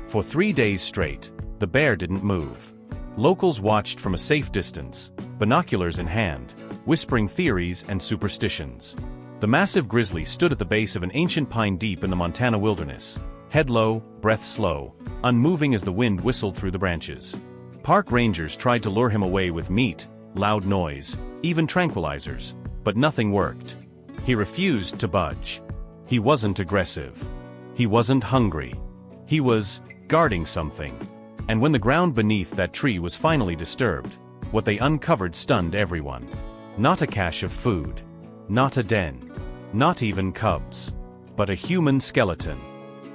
For 3 days straight, the bear didn't move. Locals watched from a safe distance, binoculars in hand, whispering theories and superstitions. The massive grizzly stood at the base of an ancient pine deep in the Montana wilderness, head low, breath slow, unmoving as the wind whistled through the branches. Park rangers tried to lure him away with meat, loud noise, even tranquilizers, but nothing worked. He refused to budge. He wasn't aggressive. He wasn't hungry. He was guarding something. And when the ground beneath that tree was finally disturbed, what they uncovered stunned everyone. Not a cache of food. Not a den. Not even cubs. But a human skeleton.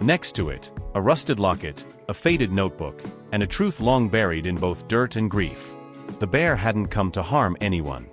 Next to it, a rusted locket, a faded notebook, and a truth long buried in both dirt and grief. The bear hadn't come to harm anyone.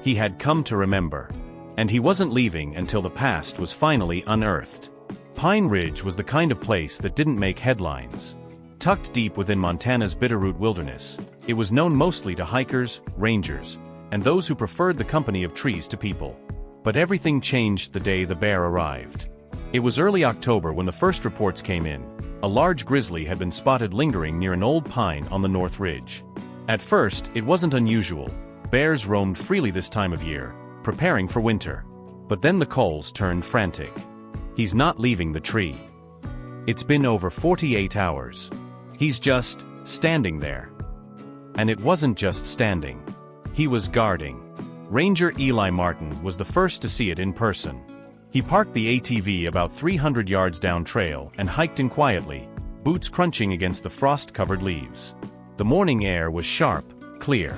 He had come to remember. And he wasn't leaving until the past was finally unearthed. Pine Ridge was the kind of place that didn't make headlines. Tucked deep within Montana's Bitterroot Wilderness, it was known mostly to hikers, rangers, and those who preferred the company of trees to people. But everything changed the day the bear arrived. It was early October when the first reports came in. A large grizzly had been spotted lingering near an old pine on the North Ridge. At first, it wasn't unusual. Bears roamed freely this time of year, preparing for winter. But then the calls turned frantic. He's not leaving the tree. It's been over 48 hours. He's just standing there. And it wasn't just standing. He was guarding. Ranger Eli Martin was the first to see it in person. He parked the ATV about 300 yards down trail and hiked in quietly, boots crunching against the frost-covered leaves. The morning air was sharp, clear.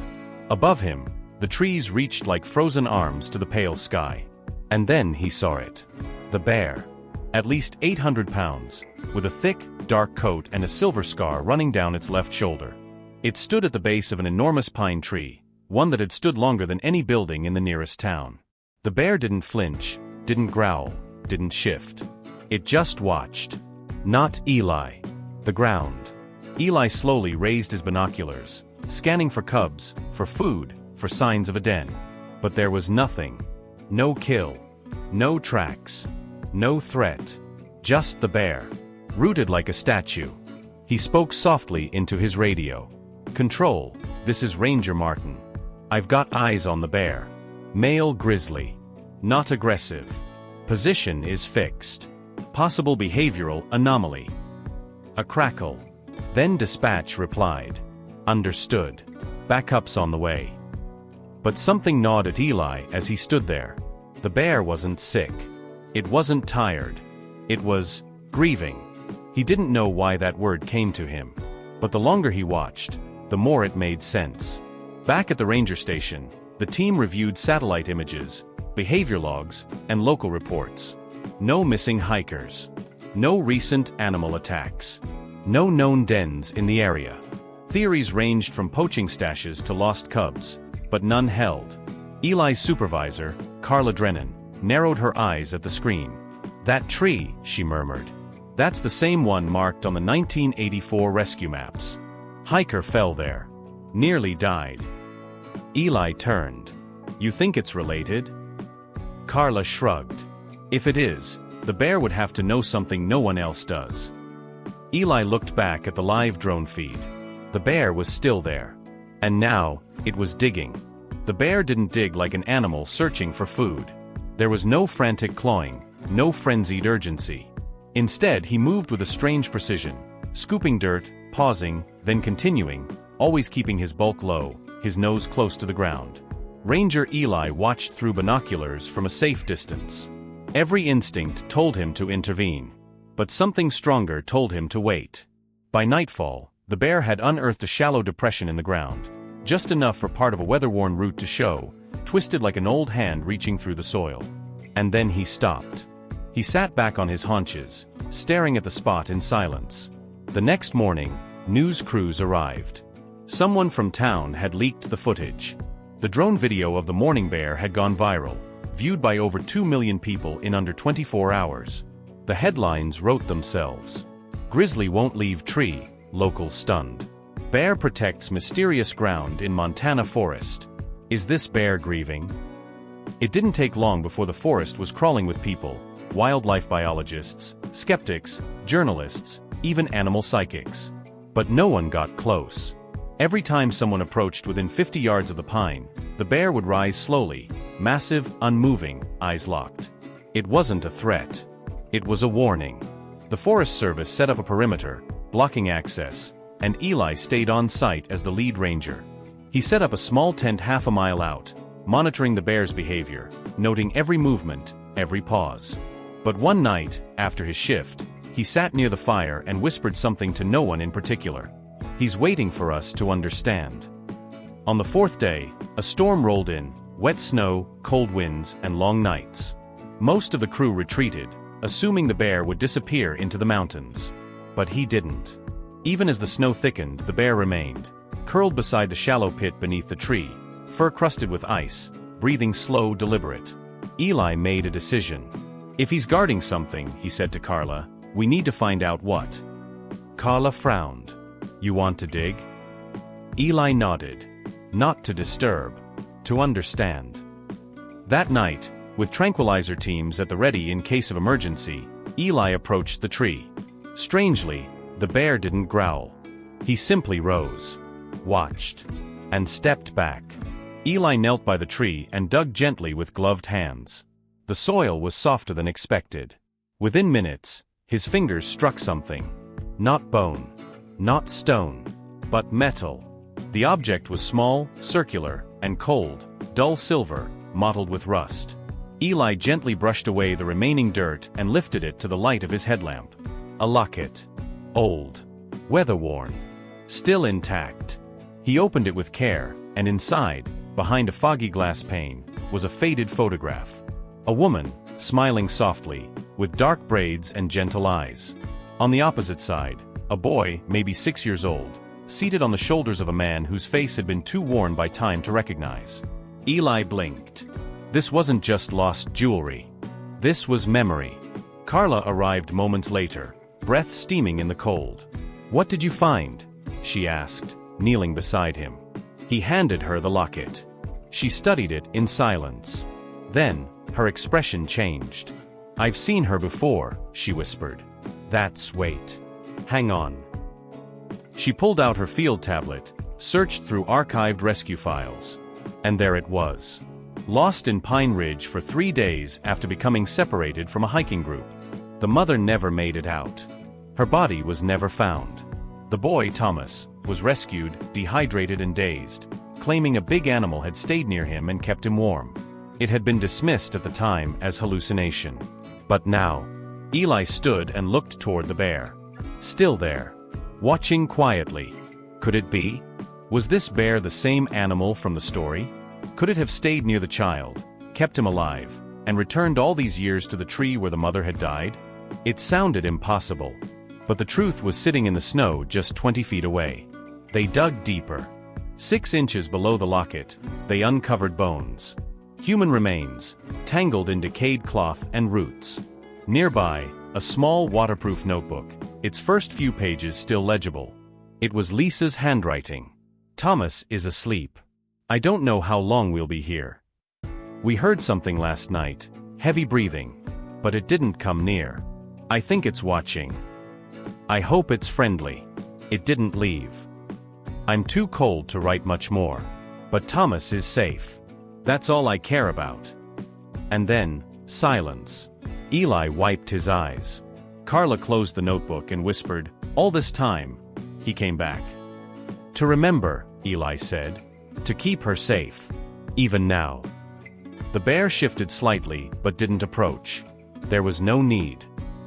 Above him, the trees reached like frozen arms to the pale sky. And then he saw it. The bear. At least 800 pounds, with a thick, dark coat and a silver scar running down its left shoulder. It stood at the base of an enormous pine tree, one that had stood longer than any building in the nearest town. The bear didn't flinch, didn't growl, didn't shift. It just watched. Not Eli. The ground. Eli slowly raised his binoculars, scanning for cubs, for food, for signs of a den. But there was nothing. No kill. No tracks. No threat. Just the bear. Rooted like a statue. He spoke softly into his radio. "Control, this is Ranger Martin. I've got eyes on the bear. Male grizzly. Not aggressive. Position is fixed. Possible behavioral anomaly." A crackle. Then dispatch replied. "Understood. Backup's on the way." But something gnawed at Eli as he stood there. The bear wasn't sick. It wasn't tired. It was grieving. He didn't know why that word came to him. But the longer he watched, the more it made sense. Back at the ranger station, the team reviewed satellite images, behavior logs, and local reports. No missing hikers. No recent animal attacks. No known dens in the area. Theories ranged from poaching stashes to lost cubs, but none held. Eli's supervisor, Carla Drennan, narrowed her eyes at the screen. "That tree," she murmured. "That's the same one marked on the 1984 rescue maps. Hiker fell there. Nearly died." Eli turned. "You think it's related?" Carla shrugged. "If it is, the bear would have to know something no one else does." Eli looked back at the live drone feed. The bear was still there. And now, it was digging. The bear didn't dig like an animal searching for food. There was no frantic clawing, no frenzied urgency. Instead, he moved with a strange precision, scooping dirt, pausing, then continuing, always keeping his bulk low, his nose close to the ground. Ranger Eli watched through binoculars from a safe distance. Every instinct told him to intervene. But something stronger told him to wait. By nightfall, the bear had unearthed a shallow depression in the ground, just enough for part of a weather-worn root to show, twisted like an old hand reaching through the soil. And then he stopped. He sat back on his haunches, staring at the spot in silence. The next morning, news crews arrived. Someone from town had leaked the footage. The drone video of the morning bear had gone viral, viewed by over 2 million people in under 24 hours. The headlines wrote themselves. "Grizzly won't leave tree," locals stunned. "Bear protects mysterious ground in Montana forest." Is this bear grieving? It didn't take long before the forest was crawling with people, wildlife biologists, skeptics, journalists, even animal psychics. But no one got close. Every time someone approached within 50 yards of the pine, the bear would rise slowly, massive, unmoving, eyes locked. It wasn't a threat. It was a warning. The Forest Service set up a perimeter, blocking access, and Eli stayed on site as the lead ranger. He set up a small tent half a mile out, monitoring the bear's behavior, noting every movement, every pause. But one night, after his shift, he sat near the fire and whispered something to no one in particular. "He's waiting for us to understand." On the fourth day, a storm rolled in, wet snow, cold winds, and long nights. Most of the crew retreated, assuming the bear would disappear into the mountains. But he didn't. Even as the snow thickened, the bear remained, curled beside the shallow pit beneath the tree, fur crusted with ice, breathing slow, deliberate. Eli made a decision. "If he's guarding something," he said to Carla, "we need to find out what." Carla frowned. "You want to dig?" Eli nodded. Not to disturb, to understand. That night, with tranquilizer teams at the ready in case of emergency, Eli approached the tree. Strangely, the bear didn't growl. He simply rose, watched, and stepped back. Eli knelt by the tree and dug gently with gloved hands. The soil was softer than expected. Within minutes, his fingers struck something. Not bone, not stone, but metal. The object was small, circular, and cold, dull silver, mottled with rust. Eli gently brushed away the remaining dirt and lifted it to the light of his headlamp. A locket. Old. Weather-worn. Still intact. He opened it with care, and inside, behind a foggy glass pane, was a faded photograph. A woman, smiling softly, with dark braids and gentle eyes. On the opposite side, a boy, maybe 6 years old, seated on the shoulders of a man whose face had been too worn by time to recognize. Eli blinked. This wasn't just lost jewelry. This was memory. Carla arrived moments later, breath steaming in the cold. "What did you find?" she asked, kneeling beside him. He handed her the locket. She studied it in silence. Then, her expression changed. "I've seen her before," she whispered. Wait. Hang on." She pulled out her field tablet, searched through archived rescue files. And there it was. Lost in Pine Ridge for 3 days after becoming separated from a hiking group. The mother never made it out. Her body was never found. The boy, Thomas, was rescued, dehydrated and dazed, claiming a big animal had stayed near him and kept him warm. It had been dismissed at the time as hallucination. But now, Eli stood and looked toward the bear. Still there. Watching quietly. Could it be? Was this bear the same animal from the story? Could it have stayed near the child, kept him alive, and returned all these years to the tree where the mother had died? It sounded impossible. But the truth was sitting in the snow just 20 feet away. They dug deeper. 6 inches below the locket, they uncovered bones. Human remains, tangled in decayed cloth and roots. Nearby, a small waterproof notebook, its first few pages still legible. It was Lisa's handwriting. "Thomas is asleep. I don't know how long we'll be here. We heard something last night, heavy breathing, but it didn't come near. I think it's watching. I hope it's friendly. It didn't leave. I'm too cold to write much more. But Thomas is safe. That's all I care about." And then, silence. Eli wiped his eyes. Carla closed the notebook and whispered, "All this time, he came back." "To remember," Eli said. "To keep her safe. Even now." The bear shifted slightly but didn't approach. There was no need.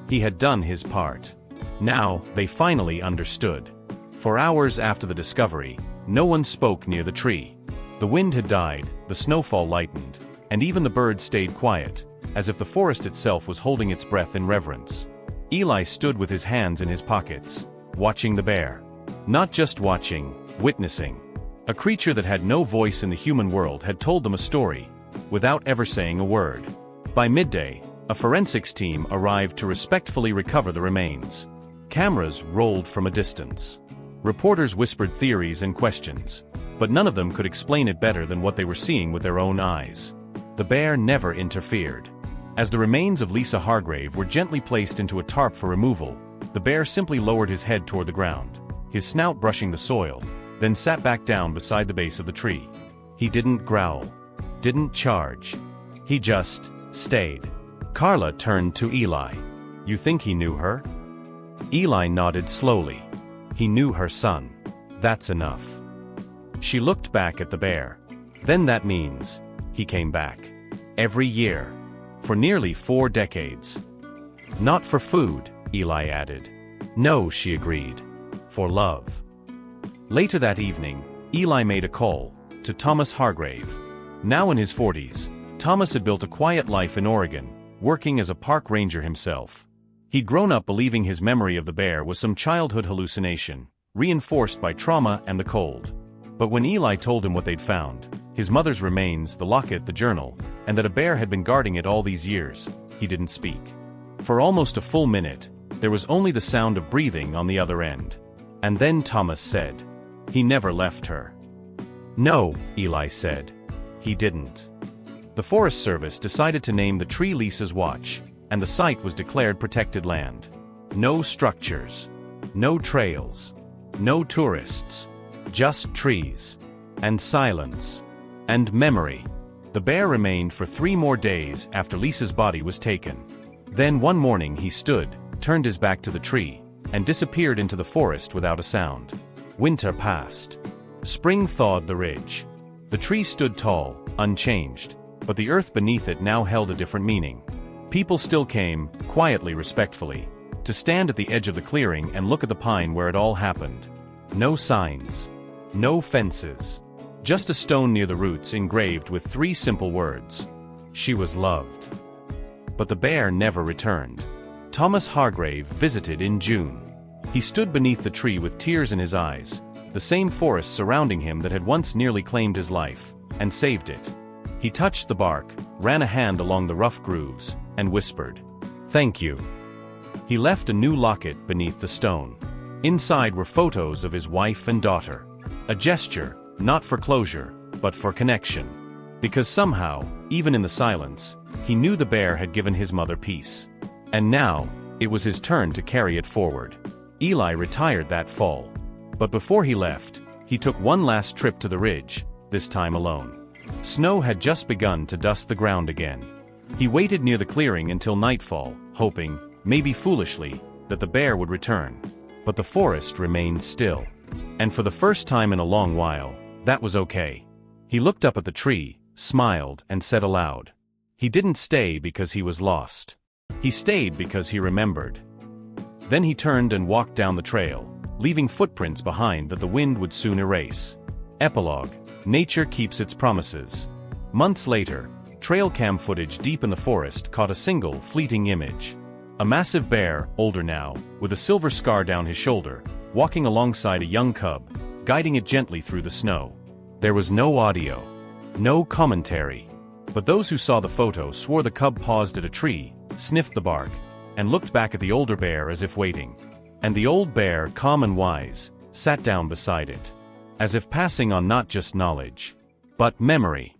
He had done his part. Now, they finally understood. For hours after the discovery, no one spoke near the tree. The wind had died, the snowfall lightened, and even the birds stayed quiet, as if the forest itself was holding its breath in reverence. Eli stood with his hands in his pockets, watching the bear. Not just watching, witnessing. A creature that had no voice in the human world had told them a story, without ever saying a word. By midday, a forensics team arrived to respectfully recover the remains. Cameras rolled from a distance. Reporters whispered theories and questions, but none of them could explain it better than what they were seeing with their own eyes. The bear never interfered. As the remains of Lisa Hargrave were gently placed into a tarp for removal, The bear simply lowered his head toward the ground, his snout brushing the soil, then sat back down beside the base of the tree. He didn't growl, didn't charge. He just stayed. Carla turned to Eli. "You think he knew her?" Eli nodded slowly. "He knew her son. That's enough." She looked back at the bear. "Then that means he came back. Every year. For nearly 4 decades. Not for food," Eli added. "No," she agreed. "For love." Later that evening, Eli made a call to Thomas Hargrave. Now in his 40s, Thomas had built a quiet life in Oregon, working as a park ranger himself. He'd grown up believing his memory of the bear was some childhood hallucination, reinforced by trauma and the cold. But when Eli told him what they'd found, his mother's remains, the locket, the journal, and that a bear had been guarding it all these years, he didn't speak. For almost a full minute, there was only the sound of breathing on the other end. And then Thomas said, "He never left her." "No," Eli said. "He didn't." The Forest Service decided to name the tree Lisa's Watch, and the site was declared protected land. No structures. No trails. No tourists. Just trees. And silence. And memory. The bear remained for 3 more days after Lisa's body was taken. Then one morning he stood, turned his back to the tree, and disappeared into the forest without a sound. Winter passed. Spring thawed the ridge. The tree stood tall, unchanged, but the earth beneath it now held a different meaning. People still came, quietly, respectfully, to stand at the edge of the clearing and look at the pine where it all happened. No signs. No fences. Just a stone near the roots engraved with 3 simple words. She was loved. But the bear never returned. Thomas Hargrave visited in June. He stood beneath the tree with tears in his eyes, the same forest surrounding him that had once nearly claimed his life, and saved it. He touched the bark, ran a hand along the rough grooves, and whispered, "Thank you." He left a new locket beneath the stone. Inside were photos of his wife and daughter. A gesture, not for closure, but for connection. Because somehow, even in the silence, he knew the bear had given his mother peace. And now, it was his turn to carry it forward. Eli retired that fall. But before he left, he took one last trip to the ridge, this time alone. Snow had just begun to dust the ground again. He waited near the clearing until nightfall, hoping, maybe foolishly, that the bear would return. But the forest remained still. And for the first time in a long while, that was okay. He looked up at the tree, smiled, and said aloud. He didn't stay because he was lost. He stayed because he remembered. Then he turned and walked down the trail, leaving footprints behind that the wind would soon erase. Epilogue: Nature keeps its promises. Months later, trail cam footage deep in the forest caught a single, fleeting image. A massive bear, older now, with a silver scar down his shoulder, walking alongside a young cub, guiding it gently through the snow. There was no audio, no commentary, but those who saw the photo swore the cub paused at a tree, sniffed the bark, and looked back at the older bear as if waiting. And the old bear, calm and wise, sat down beside it, as if passing on not just knowledge, but memory.